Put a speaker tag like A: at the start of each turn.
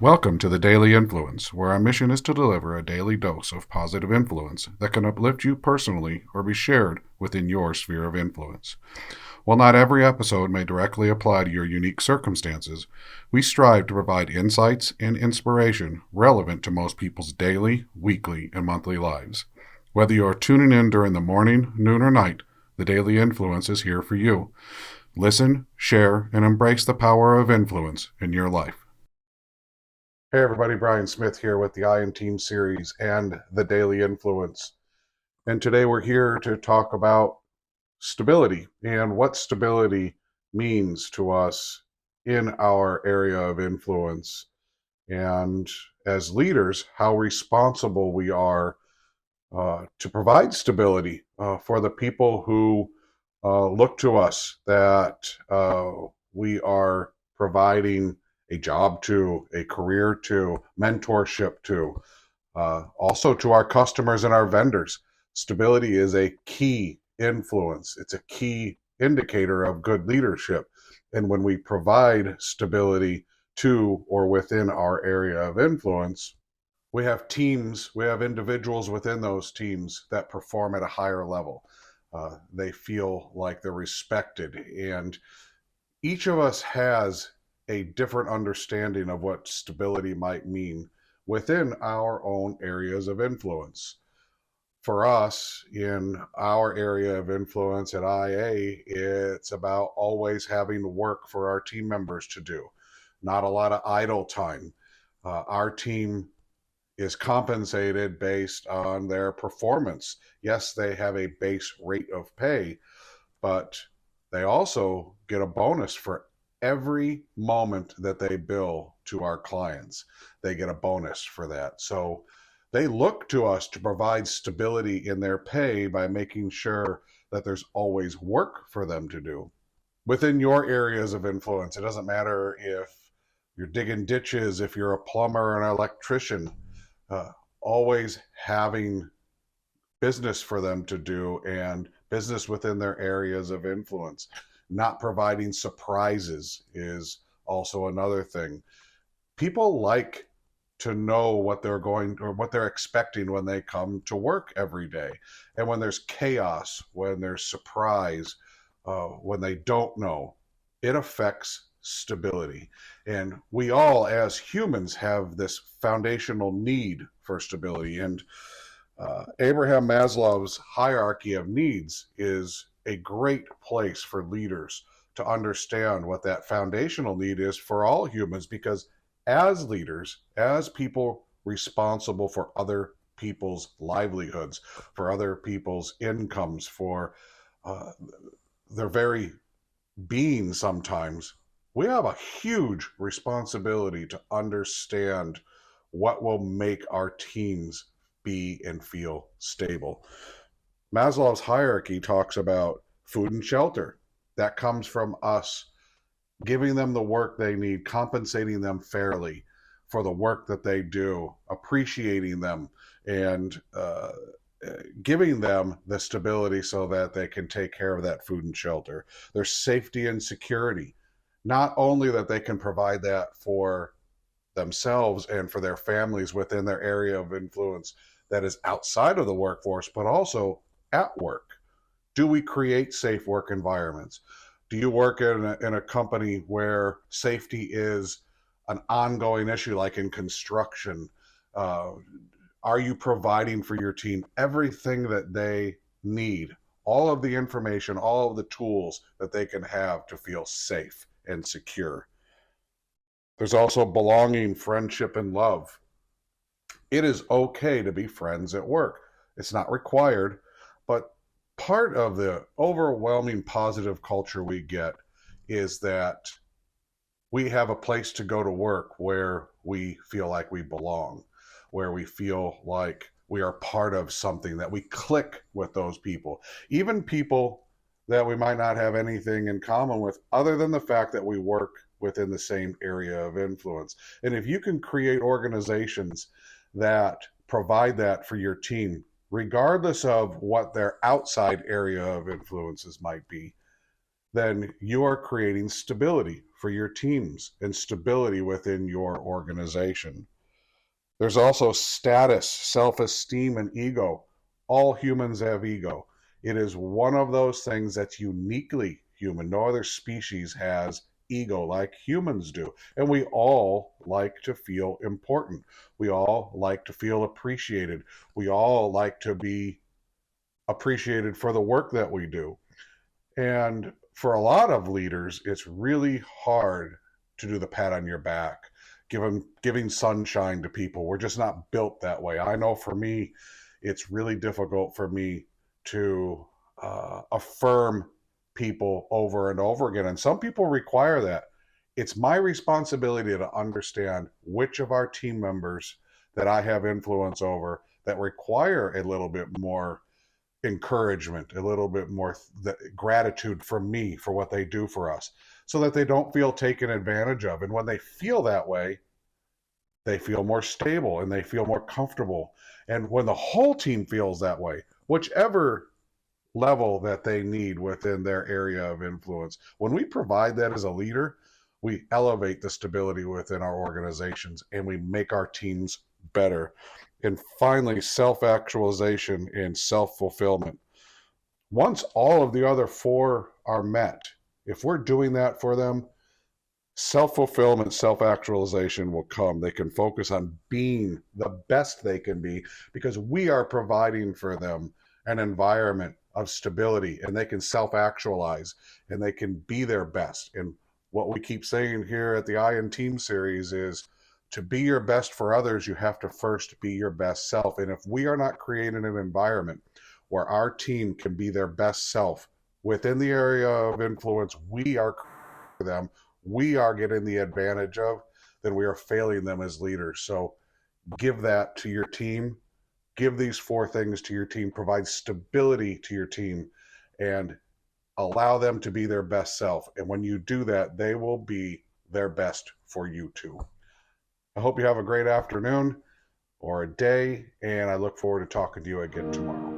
A: Welcome to the Daily Influence, where our mission is to deliver a daily dose of positive influence that can uplift you personally or be shared within your sphere of influence. While not every episode may directly apply to your unique circumstances, we strive to provide insights and inspiration relevant to most people's daily, weekly, and monthly lives. Whether you are tuning in during the morning, noon, or night, the Daily Influence is here for you. Listen, share, and embrace the power of influence in your life. Hey everybody, Brian Smith here with the I Am Team series and the Daily Influence. And today we're here to talk about stability and what stability means to us in our area of influence. And as leaders, how responsible we are to provide stability for the people who look to us, that we are providing a job to, a career to, mentorship to, also to our customers and our vendors. Stability is a key influence. It's a key indicator of good leadership. And when we provide stability to or within our area of influence, we have teams, we have individuals within those teams that perform at a higher level. They feel like they're respected, and each of us has a different understanding of what stability might mean within our own areas of influence. For us, in our area of influence at IA, it's about always having work for our team members to do, not a lot of idle time. Our team is compensated based on their performance. Yes, they have a base rate of pay, but they also get a bonus for every moment that they bill to our clients. They get a bonus for that. So they look to us to provide stability in their pay by making sure that there's always work for them to do. Within your areas of influence, it doesn't matter if you're digging ditches, if you're a plumber or an electrician, uh, always having business for them to do and business within their areas of influence. Not providing surprises is also another thing. People like to know what they're going or what they're expecting when they come to work every day. And when there's chaos, when there's surprise, when they don't know, it affects stability. And we all, as humans, have this foundational need for stability. And Abraham Maslow's hierarchy of needs is a great place for leaders to understand what that foundational need is for all humans, because as leaders, as people responsible for other people's livelihoods, for other people's incomes, for uh, their very being sometimes, we have a huge responsibility to understand what will make our teams be and feel stable. Maslow's hierarchy talks about food and shelter. That comes from us giving them the work they need, compensating them fairly for the work that they do, appreciating them, and giving them the stability so that they can take care of that food and shelter. There's safety and security. Not only that they can provide that for themselves and for their families within their area of influence that is outside of the workforce, but also at work. Do we create safe work environments? Do you work in a company where safety is an ongoing issue, like in construction? Uh, are you providing for your team everything that they need? All of the information, all of the tools that they can have to feel safe and secure. There's also belonging, friendship, and love. It is okay to be friends at work. It's not required, but part of the overwhelming positive culture we get is that we have a place to go to work where we feel like we belong, where we feel like we are part of something, that we click with those people, even people that we might not have anything in common with, other than the fact that we work within the same area of influence. And if you can create organizations that provide that for your team, regardless of what their outside area of influences might be, then you are creating stability for your teams and stability within your organization. There's also status, self-esteem, and ego. All humans have ego. It is one of those things that's uniquely human. No other species has ego like humans do. And we all like to feel important. We all like to feel appreciated. We all like to be appreciated for the work that we do. And for a lot of leaders, it's really hard to do the pat on your back, giving sunshine to people. We're just not built that way. I know for me, it's really difficult for me to affirm people over and over again. And some people require that. It's my responsibility to understand which of our team members that I have influence over that require a little bit more encouragement, a little bit more gratitude from me for what they do for us, so that they don't feel taken advantage of. And when they feel that way, they feel more stable and they feel more comfortable. And when the whole team feels that way, whichever level that they need within their area of influence, when we provide that as a leader, we elevate the stability within our organizations and we make our teams better. And finally, self-actualization and self-fulfillment. Once all of the other four are met, if we're doing that for them, self-fulfillment, self-actualization will come. They can focus on being the best they can be because we are providing for them an environment of stability, and they can self-actualize and they can be their best. And what we keep saying here at the I in Team series is, to be your best for others, you have to first be your best self. And if we are not creating an environment where our team can be their best self within the area of influence we are for them, we are getting the advantage of, then we are failing them as leaders. So give that to your team. Give these four things to your team. Provide stability to your team and allow them to be their best self. And when you do that, they will be their best for you too. I hope you have a great afternoon or a day, and I look forward to talking to you again tomorrow.